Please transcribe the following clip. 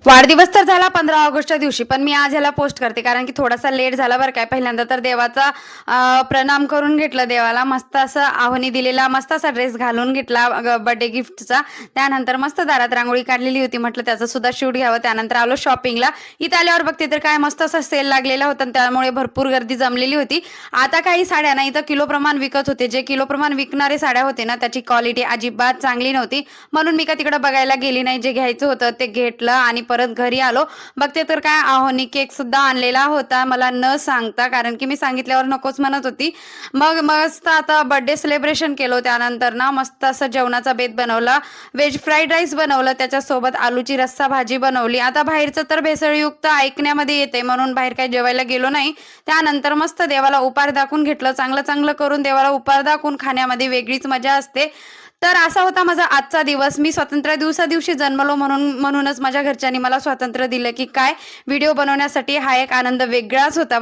वाढदिवस तर झाला 15 ऑगस्टच्या दिवशी, पण मी आज ह्याला पोस्ट करते कारण की थोडासा लेट झाला बरं काय. पहिल्यांदा तर देवाचा प्रणाम करून घेतलं देवाला, मस्त असं आव्हानी दिलेला, मस्त असा ड्रेस घालून घेतला बर्थडे गिफ्टचा. त्यानंतर मस्त दारात रांगोळी काढलेली होती, म्हटलं त्याचं सुद्धा शूट घ्यावं. त्यानंतर आलो शॉपिंगला. इथं आल्यावर बघते तर काय मस्त असा सेल लागलेला होता आणि त्यामुळे भरपूर गर्दी जमलेली होती. आता काही साड्या ना इथं किलोप्रमाण विकत होते. जे किलोप्रमाण विकणारे साड्या होते ना, त्याची क्वालिटी अजिबात चांगली नव्हती, म्हणून मी का तिकडे बघायला गेली नाही. जे घ्यायचं होतं ते घेतलं आणि परत घरी आलो. बघते तर काय आहोनी केक सुद्धा आणलेला होता मला न सांगता, कारण की मी सांगितल्यावर नकोच म्हणत होती. मग मस्त आता बर्थडे सेलिब्रेशन केलं. त्यानंतर ना मस्त असं जेवणाचा बेत बनवला, व्हेज फ्राईड राईस बनवलं, त्याच्यासोबत आलूची रस्सा भाजी बनवली. आता बाहेरचं तर भेसळयुक्त ऐकण्यामध्ये येते म्हणून बाहेर काही जेवायला गेलो नाही. त्यानंतर मस्त देवाला उपार दाखवून घेतलं. चांगलं चांगलं करून देवाला उपार दाखवून खाण्यामध्ये वेगळीच मजा असते. तर असा होता माझा आजचा दिवस. मी स्वातंत्र्य दिवशी जन्मलो म्हणूनच माझ्या घरच्यांनी मला स्वातंत्र्य दिलं की काय, व्हिडिओ बनवण्यासाठी हा एक आनंद वेगळाच होता.